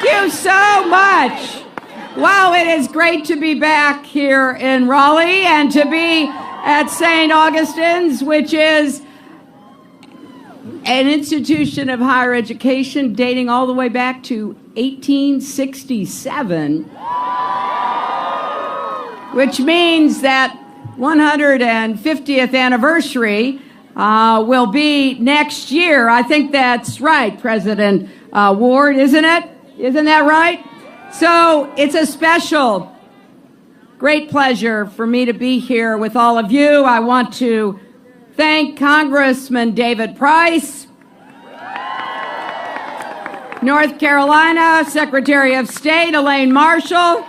Thank you so much. Wow, it is great to be back here in Raleigh and to be at St. Augustine's, which is an institution of higher education dating all the way back to 1867, which means that 150th anniversary will be next year. I think that's right, President Ward, isn't it? Isn't that right? So it's a special, great pleasure for me to be here with all of you. I want to thank Congressman David Price, North Carolina Secretary of State Elaine Marshall,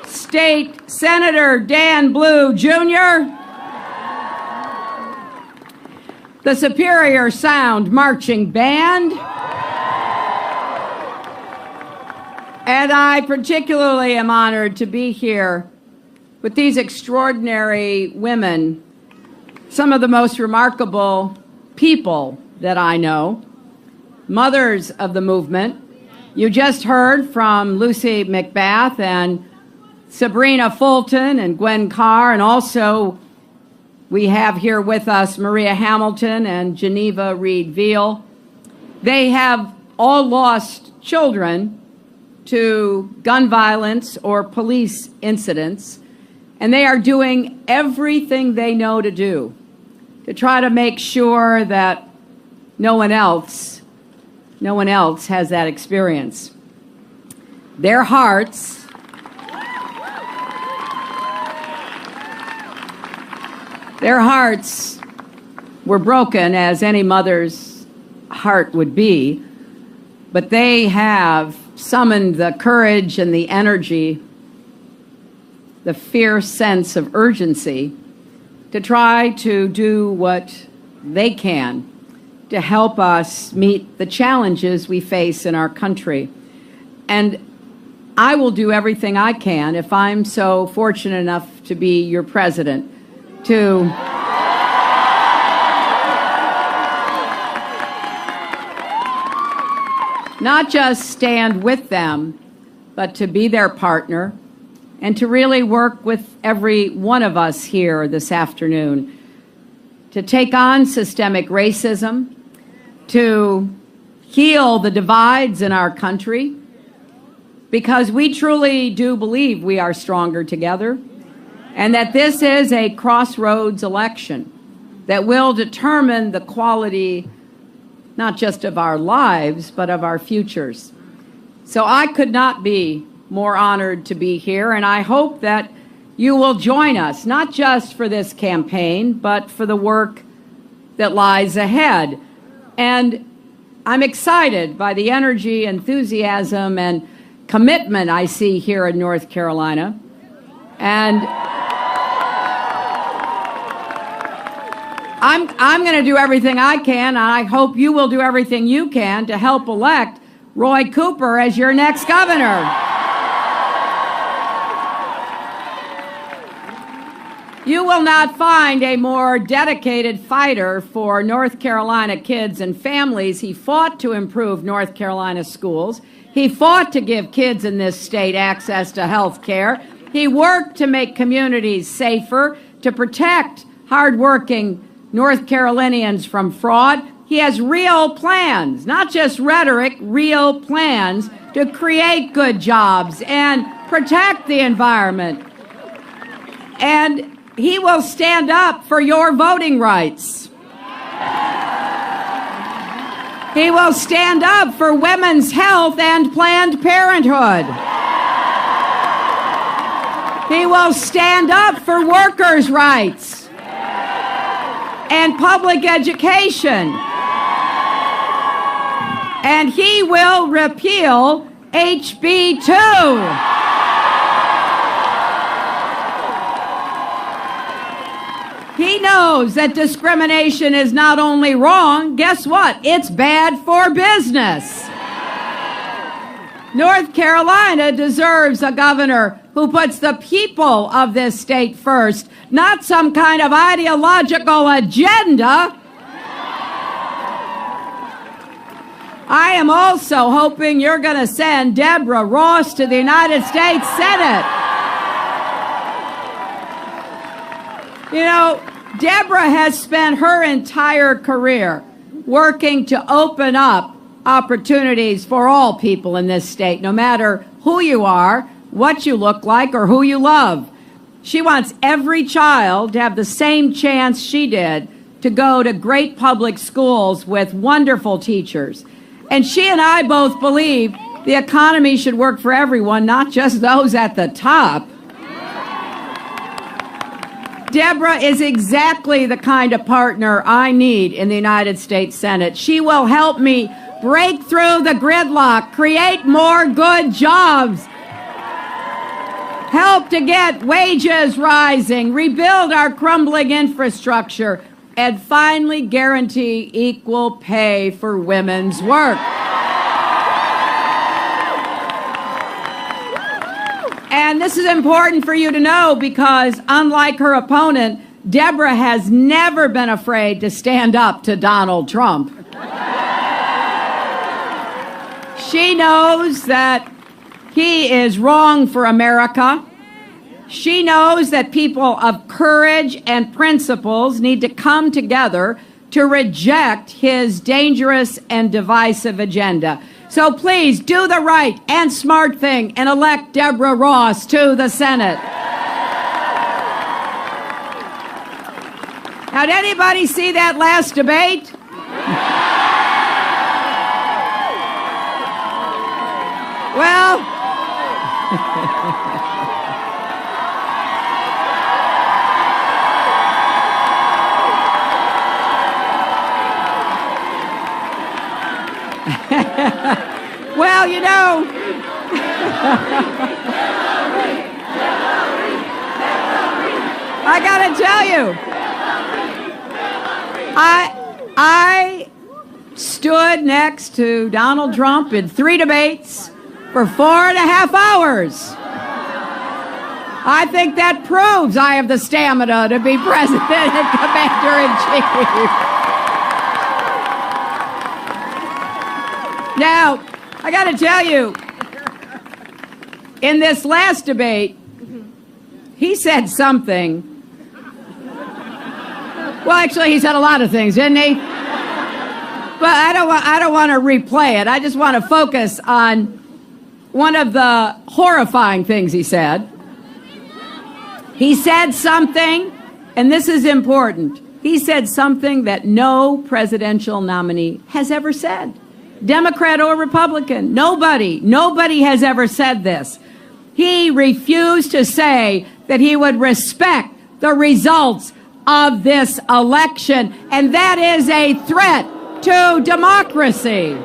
State Senator Dan Blue Jr., the Superior Sound Marching Band, and I particularly am honored to be here with these extraordinary women, some of the most remarkable people that I know, mothers of the movement. You just heard from Lucy McBath and Sabrina Fulton and Gwen Carr, and also we have here with us Maria Hamilton and Geneva Reed Veal. They have all lost children to gun violence or police incidents, and they are doing everything they know to do to try to make sure that no one else has that experience. Their hearts were broken, as any mother's heart would be, but they have summoned the courage and the energy, the fierce sense of urgency to try to do what they can to help us meet the challenges we face in our country. And I will do everything I can, if I'm so fortunate enough to be your president, to not just stand with them, but to be their partner and to really work with every one of us here this afternoon to take on systemic racism, to heal the divides in our country, because we truly do believe we are stronger together, and that this is a crossroads election that will determine the quality not just of our lives, but of our futures. So I could not be more honored to be here, and I hope that you will join us, not just for this campaign, but for the work that lies ahead. And I'm excited by the energy, enthusiasm, and commitment I see here in North Carolina. And I'm going to do everything I can, and I hope you will do everything you can to help elect Roy Cooper as your next governor. You will not find a more dedicated fighter for North Carolina kids and families. He fought to improve North Carolina schools. He fought to give kids in this state access to health care. He worked to make communities safer, to protect hardworking North Carolinians from fraud. He has real plans, not just rhetoric, real plans to create good jobs and protect the environment. And he will stand up for your voting rights. He will stand up for women's health and Planned Parenthood. He will stand up for workers' rights and public education. And he will repeal HB 2. He knows that discrimination is not only wrong, guess what? It's bad for business. North Carolina deserves a governor who puts the people of this state first, not some kind of ideological agenda. I am also hoping you're going to send Deborah Ross to the United States Senate. You know, Deborah has spent her entire career working to open up opportunities for all people in this state, no matter who you are, what you look like, or who you love. She wants every child to have the same chance she did to go to great public schools with wonderful teachers. And she and I both believe the economy should work for everyone, not just those at the top. Deborah is exactly the kind of partner I need in the United States Senate. She will help me break through the gridlock, create more good jobs, help to get wages rising, rebuild our crumbling infrastructure, and finally guarantee equal pay for women's work. And this is important for you to know because, unlike her opponent, Deborah has never been afraid to stand up to Donald Trump. She knows that he is wrong for America. She knows that people of courage and principles need to come together to reject his dangerous and divisive agenda. So please do the right and smart thing and elect Deborah Ross to the Senate. Now, did anybody see that last debate? Well, well, you know, I gotta tell you, I stood next to Donald Trump in 3 debates for 4.5 hours. I think that proves I have the stamina to be president and commander-in-chief. Now, I got to tell you, in this last debate, he said something. Well, actually, he said a lot of things, didn't he? But I don't want to replay it. I just want to focus on one of the horrifying things he said. He said something, and this is important. He said something that no presidential nominee has ever said. Democrat or Republican, nobody has ever said this. He refused to say that he would respect the results of this election, and that is a threat to democracy.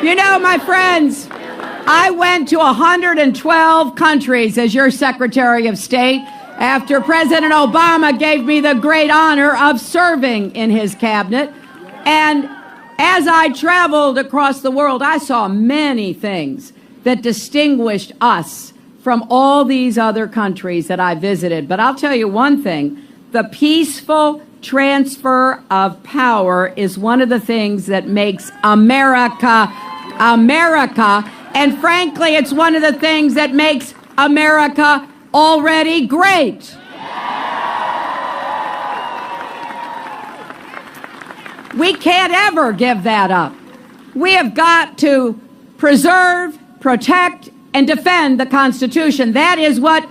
You know, my friends, I went to 112 countries as your Secretary of State after President Obama gave me the great honor of serving in his cabinet. And as I traveled across the world, I saw many things that distinguished us from all these other countries that I visited. But I'll tell you one thing, the peaceful transfer of power is one of the things that makes America, America. And frankly, it's one of the things that makes America already great. We can't ever give that up. We have got to preserve, protect, and defend the Constitution. That is what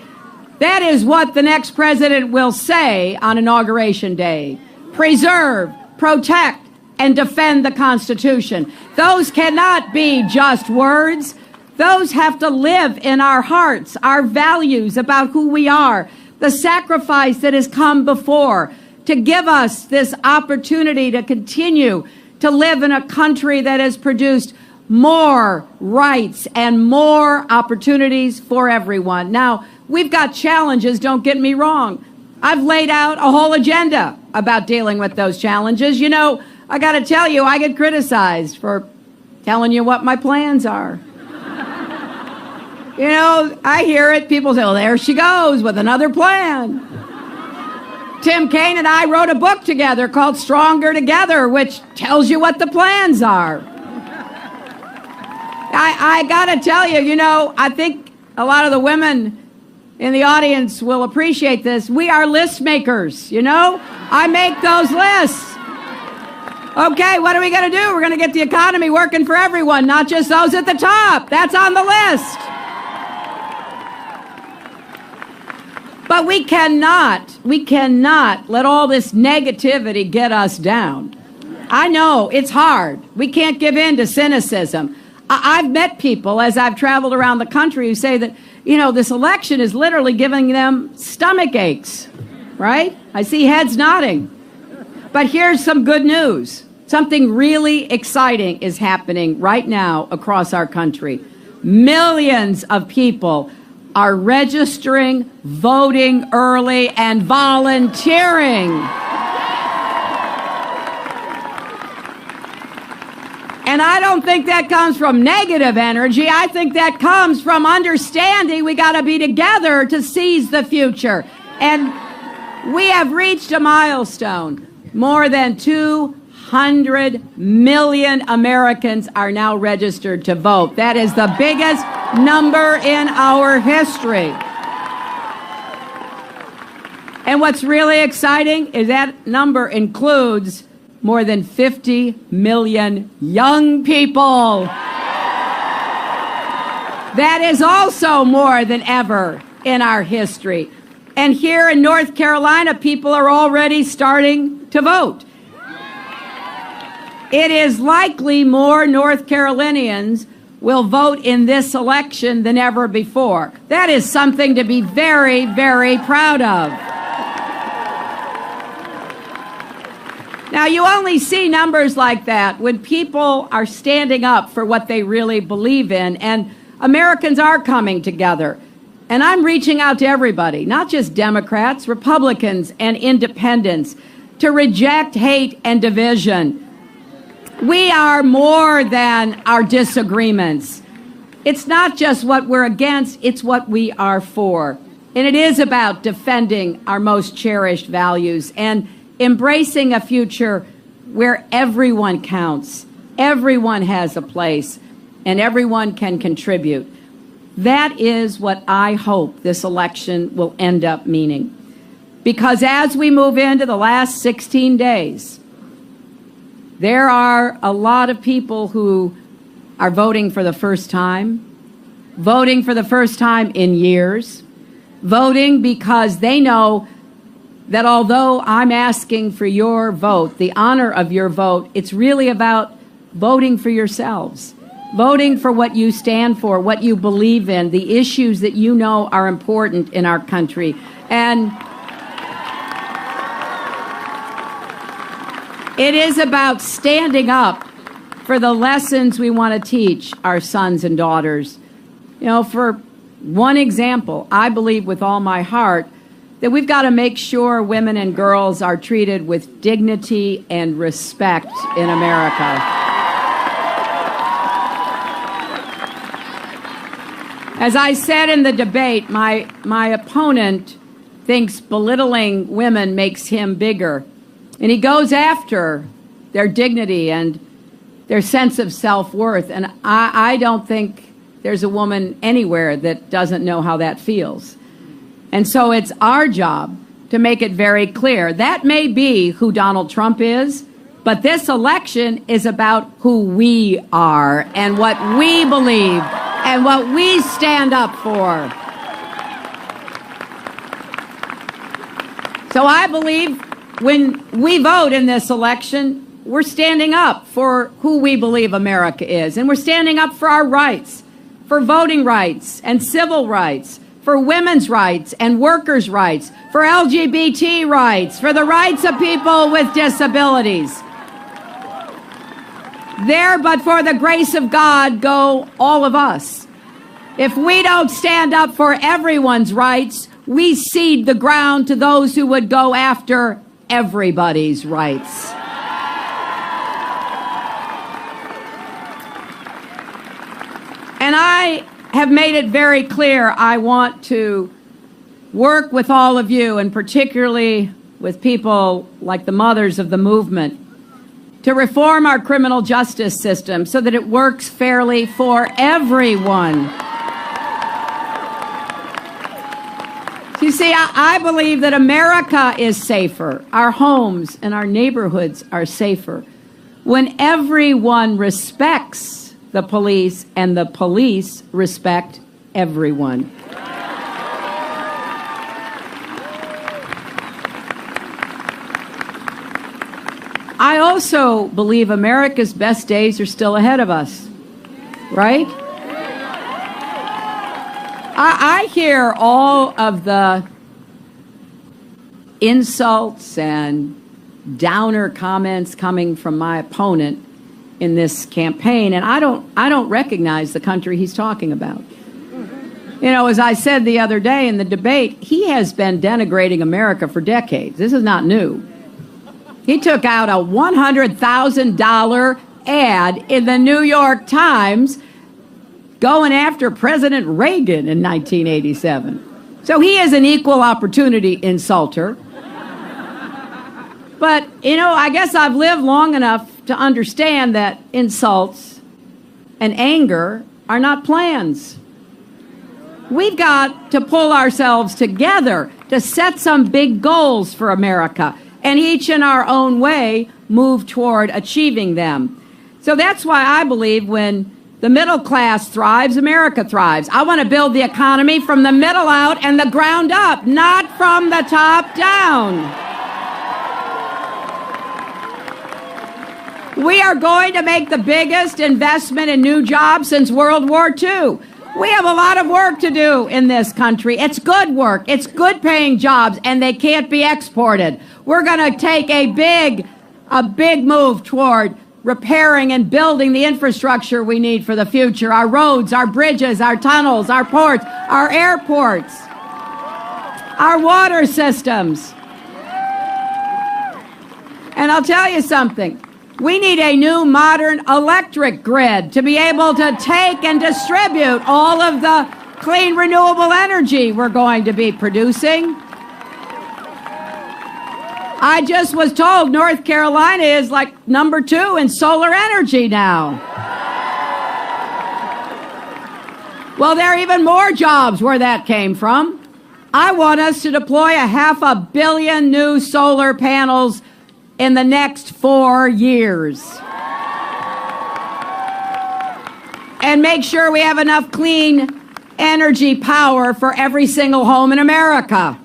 the next president will say on Inauguration Day. Preserve, protect, and defend the Constitution. Those cannot be just words. Those have to live in our hearts, our values about who we are, the sacrifice that has come before to give us this opportunity to continue to live in a country that has produced more rights and more opportunities for everyone. Now, we've got challenges, don't get me wrong. I've laid out a whole agenda about dealing with those challenges. You know, I got to tell you, I get criticized for telling you what my plans are. You know, I hear it. People say, well, there she goes with another plan. Tim Kaine and I wrote a book together called Stronger Together, which tells you what the plans are. I got to tell you, you know, I think a lot of the women in the audience will appreciate this. We are list makers, you know? I make those lists. Okay, what are we going to do? We're going to get the economy working for everyone, not just those at the top. That's on the list. But we cannot let all this negativity get us down. I know, it's hard. We can't give in to cynicism. I've met people as I've traveled around the country who say that, you know, this election is literally giving them stomach aches, right? I see heads nodding. But here's some good news. Something really exciting is happening right now across our country. Millions of people are registering, voting early, and volunteering. And I don't think that comes from negative energy. I think that comes from understanding we got to be together to seize the future. And we have reached a milestone. More than 200 million Americans are now registered to vote. That is the biggest number in our history. And what's really exciting is that number includes more than 50 million young people. That is also more than ever in our history. And here in North Carolina, people are already starting to vote. It is likely more North Carolinians will vote in this election than ever before. That is something to be very, very proud of. Now, you only see numbers like that when people are standing up for what they really believe in, and Americans are coming together. And I'm reaching out to everybody, not just Democrats, Republicans, and independents, to reject hate and division. We are more than our disagreements. It's not just what we're against, it's what we are for. And it is about defending our most cherished values and embracing a future where everyone counts, everyone has a place, and everyone can contribute. That is what I hope this election will end up meaning. Because as we move into the last 16 days, there are a lot of people who are voting for the first time in years, voting because they know that although I'm asking for your vote, the honor of your vote, it's really about voting for yourselves, voting for what you stand for, what you believe in, the issues that you know are important in our country. And it is about standing up for the lessons we want to teach our sons and daughters. You know, for one example, I believe with all my heart that we've got to make sure women and girls are treated with dignity and respect in America. As I said in the debate, my opponent thinks belittling women makes him bigger. And he goes after their dignity and their sense of self-worth. And I don't think there's a woman anywhere that doesn't know how that feels. And so it's our job to make it very clear. That may be who Donald Trump is, but this election is about who we are and what we believe and what we stand up for. So I believe when we vote in this election, we're standing up for who we believe America is. And we're standing up for our rights, for voting rights and civil rights, for women's rights and workers' rights, for LGBT rights, for the rights of people with disabilities. There, but for the grace of God, go all of us. If we don't stand up for everyone's rights, we cede the ground to those who would go after everybody's rights. And have made it very clear I want to work with all of you, and particularly with people like the mothers of the movement, to reform our criminal justice system so that it works fairly for everyone. You see, I believe that America is safer, our homes and our neighborhoods are safer, when everyone respects the police and the police respect everyone. I also believe America's best days are still ahead of us, right? I hear all of the insults and downer comments coming from my opponent in this campaign, and I don't recognize the country he's talking about. You know, as I said the other day in the debate, he has been denigrating America for decades. This is not new. He took out a $100,000 ad in the New York Times going after President Reagan in 1987. So he is an equal opportunity insulter. But, you know, I guess I've lived long enough to understand that insults and anger are not plans. We've got to pull ourselves together to set some big goals for America, and each in our own way move toward achieving them. So that's why I believe when the middle class thrives, America thrives. I want to build the economy from the middle out and the ground up, not from the top down. We are going to make the biggest investment in new jobs since World War II. We have a lot of work to do in this country. It's good work. It's good paying jobs, and they can't be exported. We're going to take a big move toward repairing and building the infrastructure we need for the future. Our roads, our bridges, our tunnels, our ports, our airports, our water systems. And I'll tell you something. We need a new modern electric grid to be able to take and distribute all of the clean renewable energy we're going to be producing. I just was told North Carolina is like #2 in solar energy now. Well, there are even more jobs where that came from. I want us to deploy 500 million new solar panels in the next 4 years. And make sure we have enough clean energy power for every single home in America.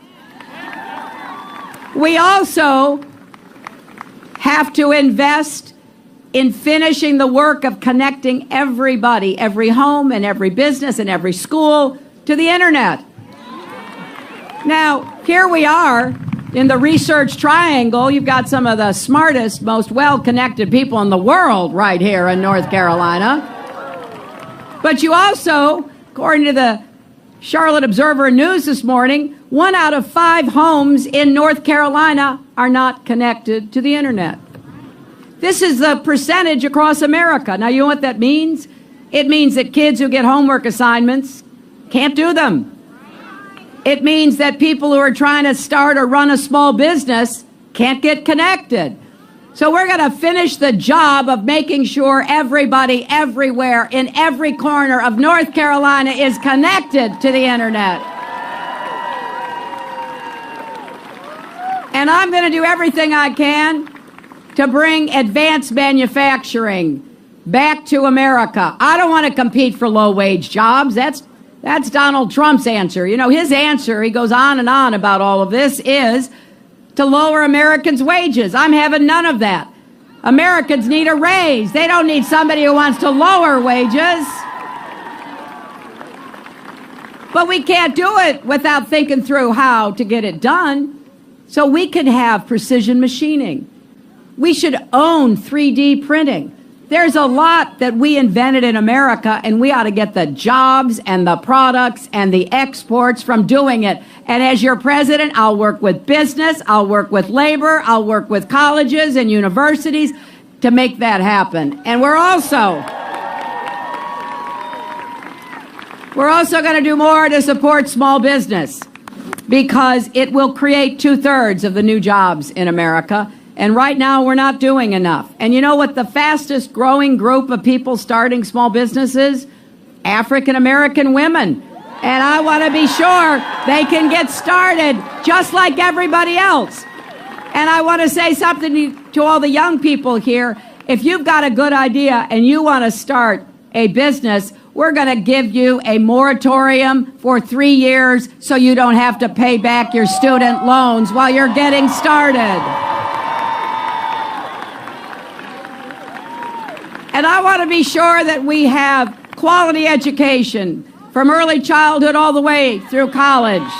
We also have to invest in finishing the work of connecting everybody, every home and every business and every school to the internet. Now, here we are in the research triangle. You've got some of the smartest, most well-connected people in the world right here in North Carolina. But you also, according to the Charlotte Observer News this morning, 1 out of 5 homes in North Carolina are not connected to the internet. This is the percentage across America. Now, you know what that means? It means that kids who get homework assignments can't do them. It means that people who are trying to start or run a small business can't get connected. So we're going to finish the job of making sure everybody, everywhere, in every corner of North Carolina is connected to the internet. And I'm going to do everything I can to bring advanced manufacturing back to America. I don't want to compete for low-wage jobs. That's Donald Trump's answer. You know, his answer, he goes on and on about all of this, is to lower Americans' wages. I'm having none of that. Americans need a raise. They don't need somebody who wants to lower wages. But we can't do it without thinking through how to get it done. So we can have precision machining. We should own 3D printing. There's a lot that we invented in America, and we ought to get the jobs and the products and the exports from doing it. And as your president, I'll work with business, I'll work with labor, I'll work with colleges and universities to make that happen. And we're We're also going to do more to support small business because it will create 2/3 of the new jobs in America. And right now, we're not doing enough. And you know what the fastest growing group of people starting small businesses? African American women. And I want to be sure they can get started just like everybody else. And I want to say something to all the young people here. If you've got a good idea and you want to start a business, we're going to give you a moratorium for 3 years so you don't have to pay back your student loans while you're getting started. And I want to be sure that we have quality education from early childhood all the way through college.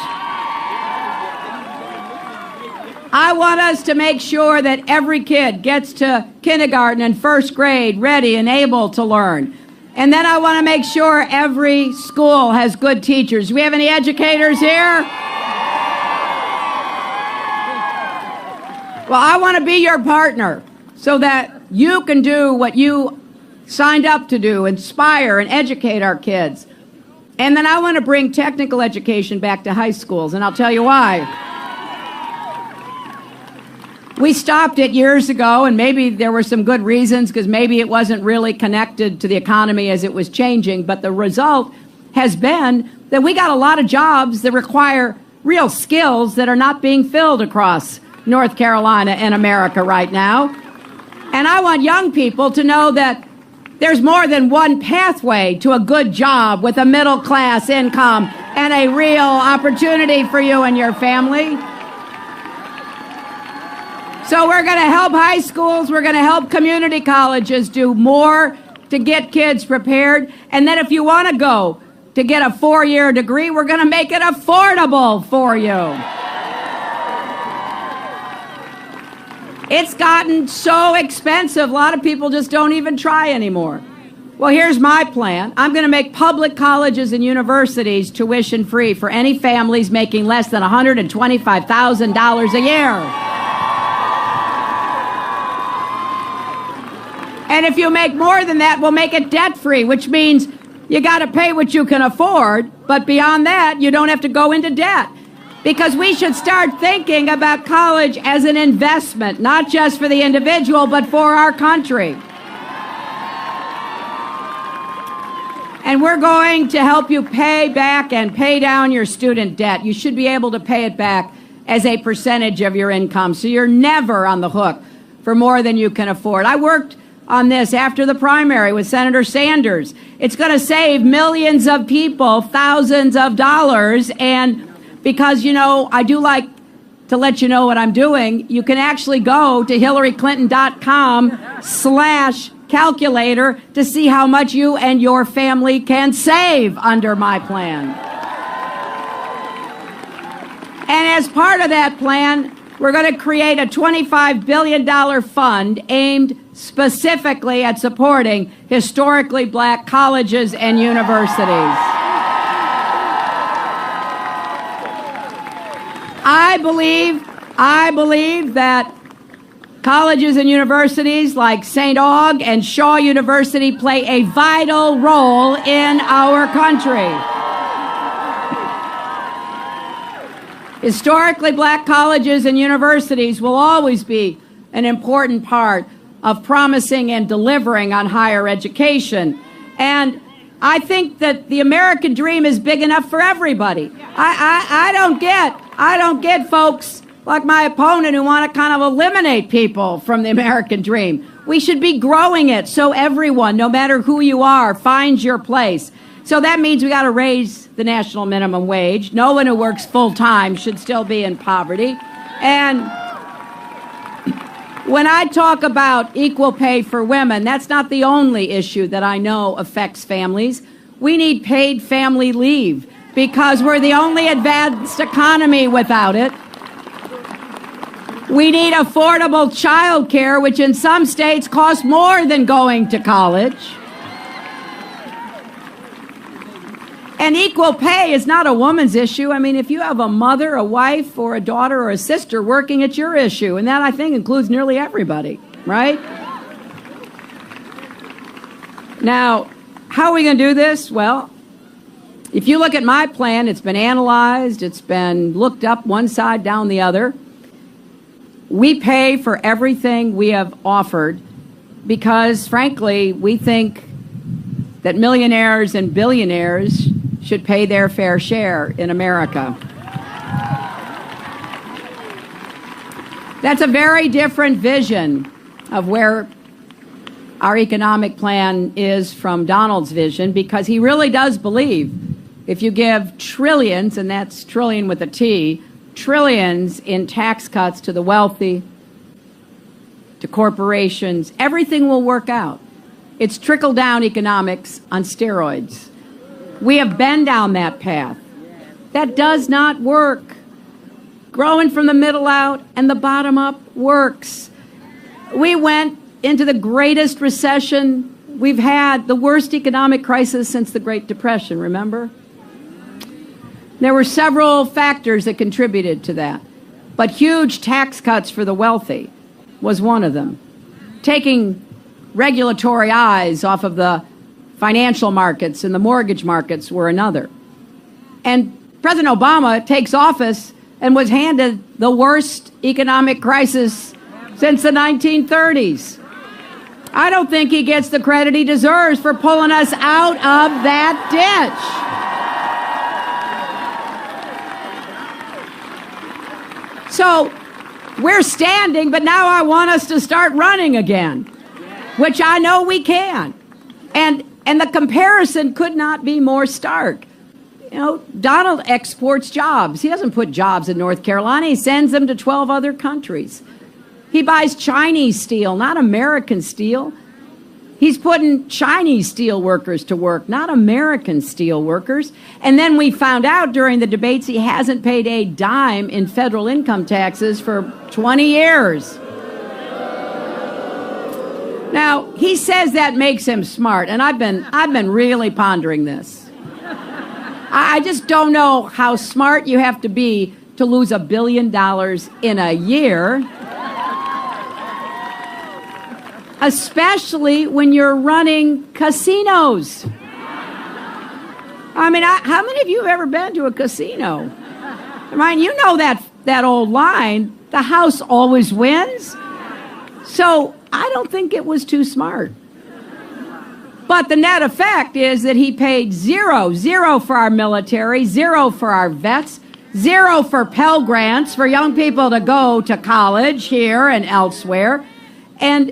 I want us to make sure that every kid gets to kindergarten and first grade ready and able to learn. And then I want to make sure every school has good teachers. Do we have any educators here? Well, I want to be your partner so that you can do what you signed up to do, inspire and educate our kids. And then I want to bring technical education back to high schools, and I'll tell you why. We stopped it years ago, and maybe there were some good reasons, because maybe it wasn't really connected to the economy as it was changing, but the result has been that we got a lot of jobs that require real skills that are not being filled across North Carolina and America right now. And I want young people to know that there's more than one pathway to a good job with a middle-class income and a real opportunity for you and your family. So we're going to help high schools, we're going to help community colleges do more to get kids prepared. And then if you want to go to get a 4-year degree, we're going to make it affordable for you. It's gotten so expensive, a lot of people just don't even try anymore. Well, here's my plan. I'm going to make public colleges and universities tuition free for any families making less than $125,000 a year. And if you make more than that, we'll make it debt-free, which means you got to pay what you can afford, but beyond that, you don't have to go into debt. Because we should start thinking about college as an investment, not just for the individual, but for our country. And we're going to help you pay back and pay down your student debt. You should be able to pay it back as a percentage of your income, so you're never on the hook for more than you can afford. I worked on this after the primary with Senator Sanders. It's going to save millions of people thousands of dollars, and because, you know, I do like to let you know what I'm doing, you can actually go to HillaryClinton.com/calculator to see how much you and your family can save under my plan. And as part of that plan, we're going to create a $25 billion fund aimed specifically at supporting historically black colleges and universities. I believe that colleges and universities like St. Aug and Shaw University play a vital role in our country. Historically black colleges and universities will always be an important part of promising and delivering on higher education. And I think that the American dream is big enough for everybody. I don't get folks like my opponent who want to kind of eliminate people from the American dream. We should be growing it so everyone, no matter who you are, finds your place. So that means we got to raise the national minimum wage. No one who works full-time should still be in poverty. And when I talk about equal pay for women, that's not the only issue that I know affects families. We need paid family leave because we're the only advanced economy without it. We need affordable child care, which in some states costs more than going to college. And equal pay is not a woman's issue. I mean, if you have a mother, a wife, or a daughter, or a sister working, it's your issue. And that, I think, includes nearly everybody, right? Now, how are we going to do this? Well, If you look at my plan, it's been analyzed, it's been looked up one side, down the other. We pay for everything we have offered because, frankly, we think that millionaires and billionaires should pay their fair share in America. That's a very different vision of where our economic plan is from Donald's vision, because he really does believe if you give trillions, and that's trillion with a T, trillions in tax cuts to the wealthy, to corporations, everything will work out. It's trickle-down economics on steroids. We have been down that path. That does not work. Growing from the middle out and the bottom up works. We went into the greatest recession we've had, the worst economic crisis since the Great Depression, remember? There were several factors that contributed to that, but huge tax cuts for the wealthy was one of them. Taking regulatory eyes off of the financial markets and the mortgage markets were another. And President Obama takes office and was handed the worst economic crisis since the 1930s. I don't think he gets the credit he deserves for pulling us out of that ditch. So we're standing, but now I want us to start running again, which I know we can. And the comparison could not be more stark. You know, Donald exports jobs. He doesn't put jobs in North Carolina. He sends them to 12 other countries. He buys Chinese steel, not American steel. He's putting Chinese steel workers to work, not American steel workers. And then we found out during the debates he hasn't paid a dime in federal income taxes for 20 years. Now, he says that makes him smart, and I've been really pondering this. I just don't know how smart you have to be to lose $1 billion in a year, especially when you're running casinos. I mean, how many of you have ever been to a casino? I mean, you know that old line, the house always wins. So I don't think it was too smart. But the net effect is that he paid zero for our military, zero for our vets, zero for Pell Grants for young people to go to college here and elsewhere. And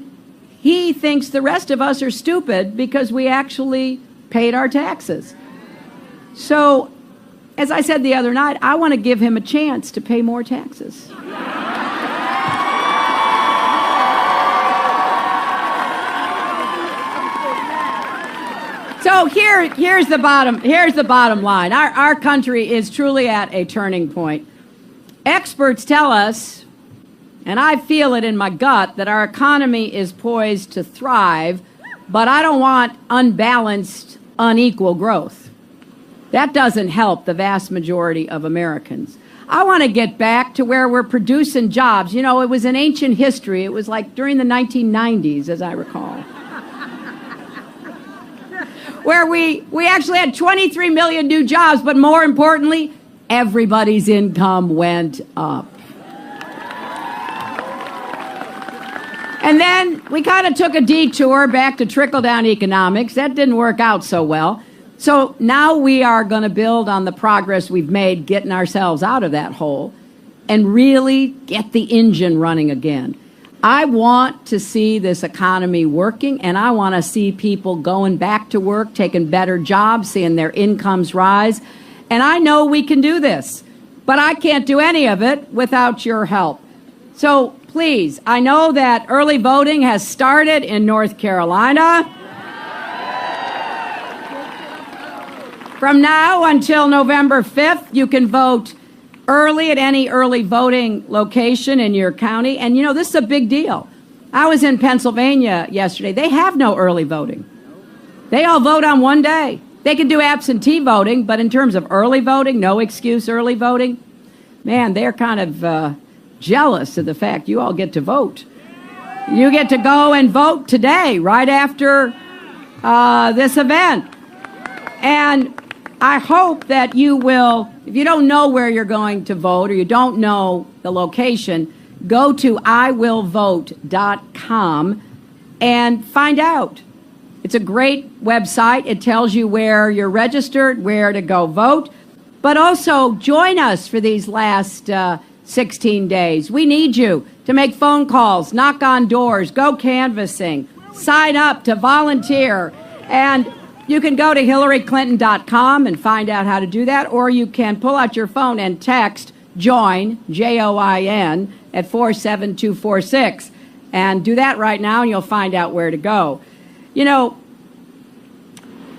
he thinks the rest of us are stupid because we actually paid our taxes. So, as I said the other night, I want to give him a chance to pay more taxes. So here's the bottom line. Our country is truly at a turning point. Experts tell us, and I feel it in my gut, that our economy is poised to thrive, but I don't want unbalanced, unequal growth. That doesn't help the vast majority of Americans. I want to get back to where we're producing jobs. You know, it was in ancient history. It was like during the 1990s, as I recall, where we actually had 23 million new jobs, but more importantly, everybody's income went up. And then we kind of took a detour back to trickle-down economics. That didn't work out so well. So now we are going to build on the progress we've made getting ourselves out of that hole and really get the engine running again. I want to see this economy working, and I want to see people going back to work, taking better jobs, seeing their incomes rise. And I know we can do this, but I can't do any of it without your help. So please, I know that early voting has started in North Carolina. From now until November 5th, you can vote early at any early voting location in your county. And, you know, this is a big deal. I was in Pennsylvania yesterday. They have no early voting. They all vote on one day. They can do absentee voting, but in terms of early voting, no excuse early voting, man, they're kind of jealous of the fact you all get to vote. You get to go and vote today, right after this event. And I hope that you will, if you don't know where you're going to vote or you don't know the location, go to iwillvote.com and find out. It's a great website. It tells you where you're registered, where to go vote. But also join us for these last 16 days. We need you to make phone calls, knock on doors, go canvassing, sign up to volunteer. And you can go to hillaryclinton.com and find out how to do that, or you can pull out your phone and text JOIN, J-O-I-N, at 47246. And do that right now, and you'll find out where to go. You know,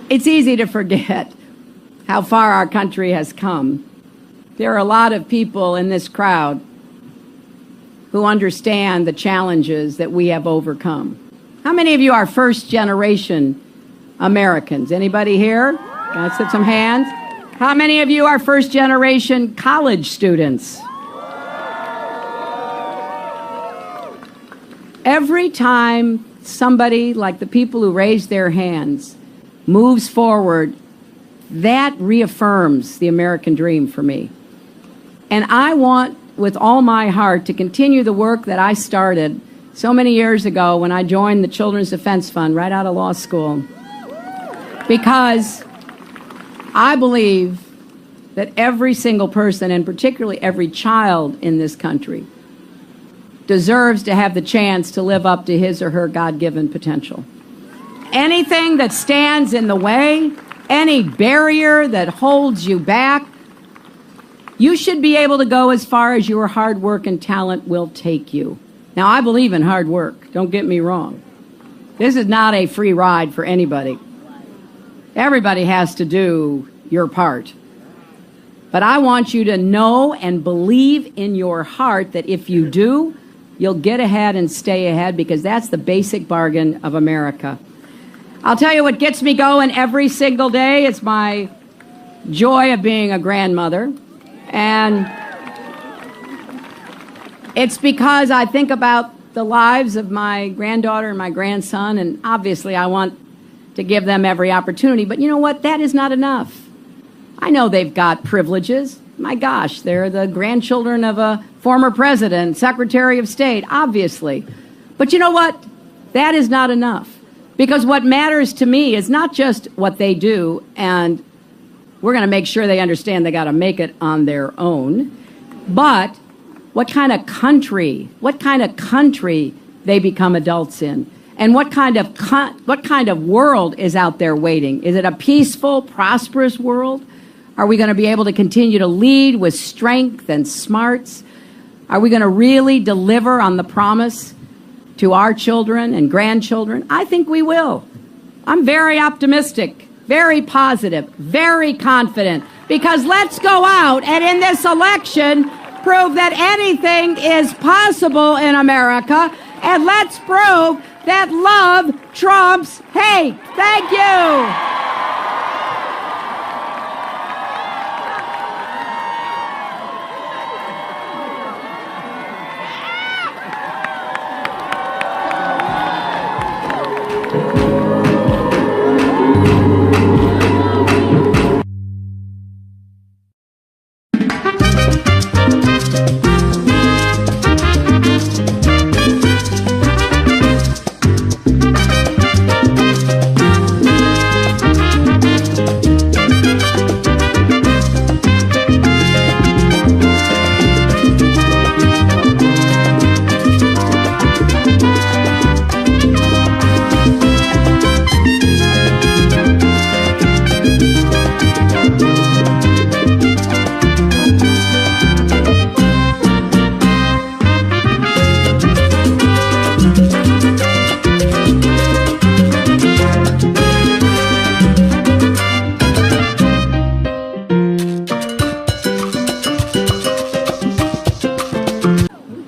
it's easy to forget how far our country has come. There are a lot of people in this crowd who understand the challenges that we have overcome. How many of you are first-generation Americans? Anybody here? Can I see some hands? How many of you are first-generation college students? Every time somebody, like the people who raised their hands, moves forward, that reaffirms the American dream for me. And I want, with all my heart, to continue the work that I started so many years ago when I joined the Children's Defense Fund right out of law school. Because I believe that every single person, and particularly every child in this country, deserves to have the chance to live up to his or her God-given potential. Anything that stands in the way, any barrier that holds you back, you should be able to go as far as your hard work and talent will take you. Now, I believe in hard work. Don't get me wrong. This is not a free ride for anybody. Everybody has to do your part. But I want you to know and believe in your heart that if you do, you'll get ahead and stay ahead, because that's the basic bargain of America. I'll tell you what gets me going every single day. It's my joy of being a grandmother. And it's because I think about the lives of my granddaughter and my grandson, and obviously I want to give them every opportunity. But you know what? That is not enough. I know they've got privileges. My gosh, they're the grandchildren of a former president, Secretary of State, obviously. But you know what? That is not enough. Because what matters to me is not just what they do, and we're going to make sure they understand they got to make it on their own, but what kind of country they become adults in. And what kind of world is out there waiting? Is it a peaceful, prosperous world? Are we going to be able to continue to lead with strength and smarts? Are we going to really deliver on the promise to our children and grandchildren? I think we will. I'm very optimistic, very positive, very confident, because let's go out and in this election prove that anything is possible in America, and let's prove that love trumps hate. Thank you.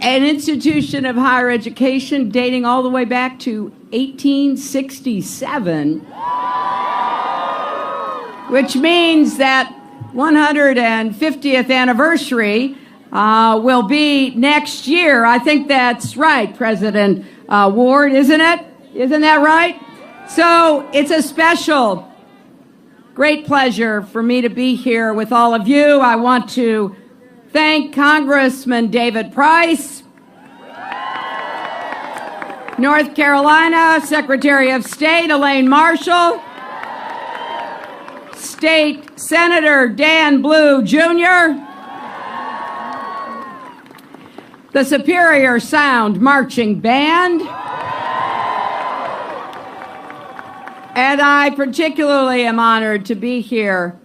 An institution of higher education dating all the way back to 1867, which means that 150th anniversary will be next year. I think that's right, President Ward, isn't it? Isn't that right? So it's a special great pleasure for me to be here with all of you. I want to thank Congressman David Price, North Carolina Secretary of State Elaine Marshall, State Senator Dan Blue Jr., the Superior Sound Marching Band, and I particularly am honored to be here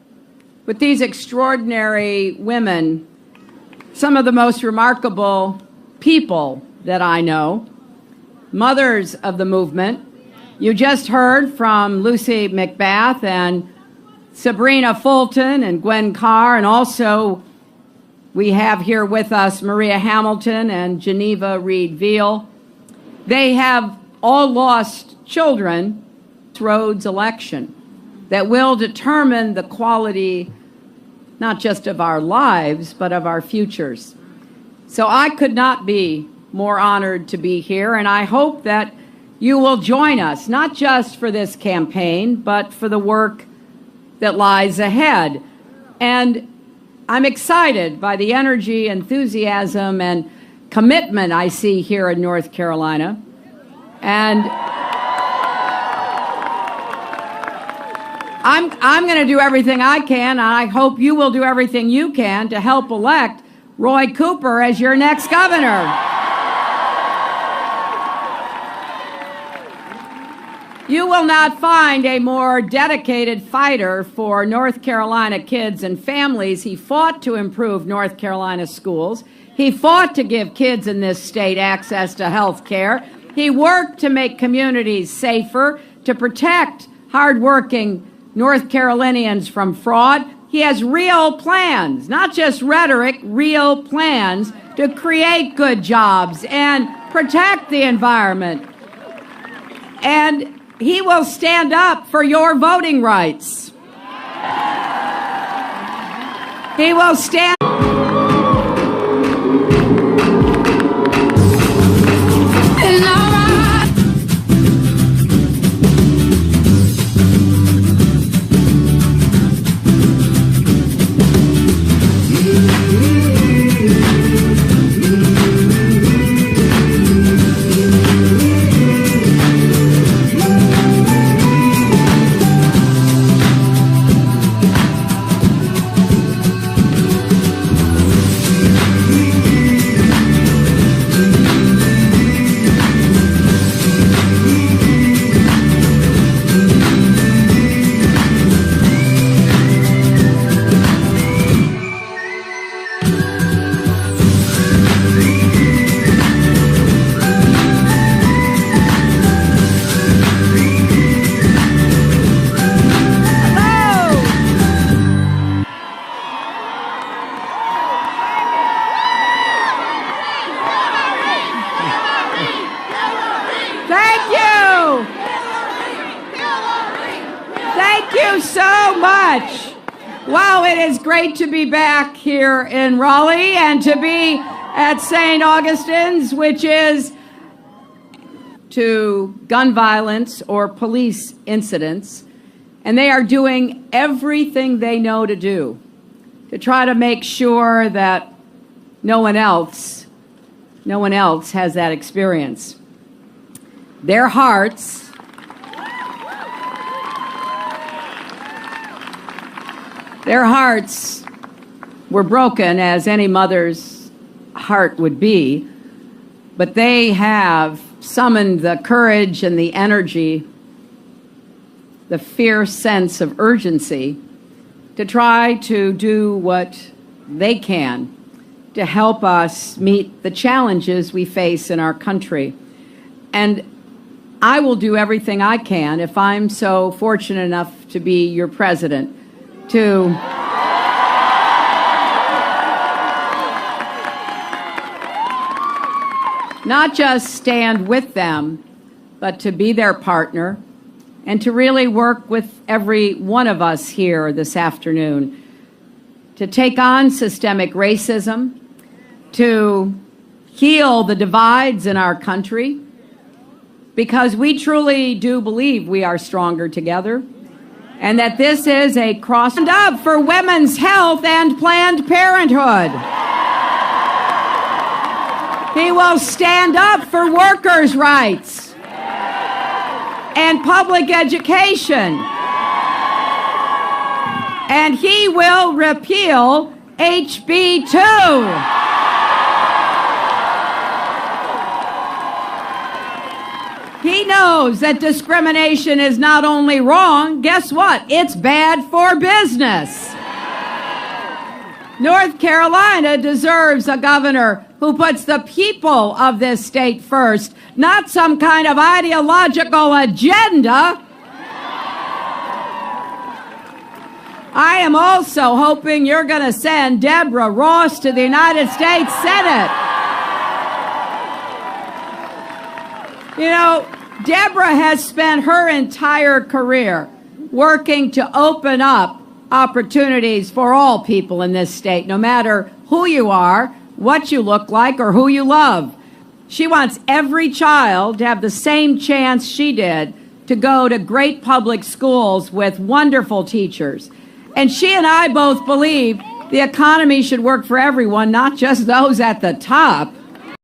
with these extraordinary women, some of the most remarkable people that I know, mothers of the movement. You just heard from Lucy McBath and Sabrina Fulton and Gwen Carr, and also we have here with us Maria Hamilton and Geneva Reed Veal. They have all lost children. Rhodes election that will determine the quality not just of our lives but of our futures. So I could not be more honored to be here, and I hope that you will join us not just for this campaign but for the work that lies ahead. And I'm excited by the energy, enthusiasm, and commitment I see here in North Carolina. And I'm going to do everything I can, and I hope you will do everything you can to help elect Roy Cooper as your next governor. You will not find a more dedicated fighter for North Carolina kids and families. He fought to improve North Carolina schools. He fought to give kids in this state access to health care. He worked to make communities safer, to protect hardworking North Carolinians from fraud. He has real plans, not just rhetoric, real plans to create good jobs and protect the environment. And he will stand up for your voting rights. He will stand. Wow, it is great to be back here in Raleigh and to be at St. Augustine's, which is to gun violence or police incidents. And they are doing everything they know to do to try to make sure that no one else has that experience. Their hearts were broken, as any mother's heart would be, but they have summoned the courage and the energy, the fierce sense of urgency to try to do what they can to help us meet the challenges we face in our country. And I will do everything I can, if I'm so fortunate enough to be your president, to not just stand with them, but to be their partner and to really work with every one of us here this afternoon to take on systemic racism, to heal the divides in our country, because we truly do believe we are stronger together. and that this is a cross up for women's health and Planned Parenthood. He will stand up for workers' rights and public education. And he will repeal HB 2. He knows that discrimination is not only wrong, guess what? It's bad for business. North Carolina deserves a governor who puts the people of this state first, not some kind of ideological agenda. I am also hoping you're going to send Deborah Ross to the United States Senate. You know, Deborah has spent her entire career working to open up opportunities for all people in this state, no matter who you are, what you look like, or who you love. She wants every child to have the same chance she did to go to great public schools with wonderful teachers. And she and I both believe the economy should work for everyone, not just those at the top.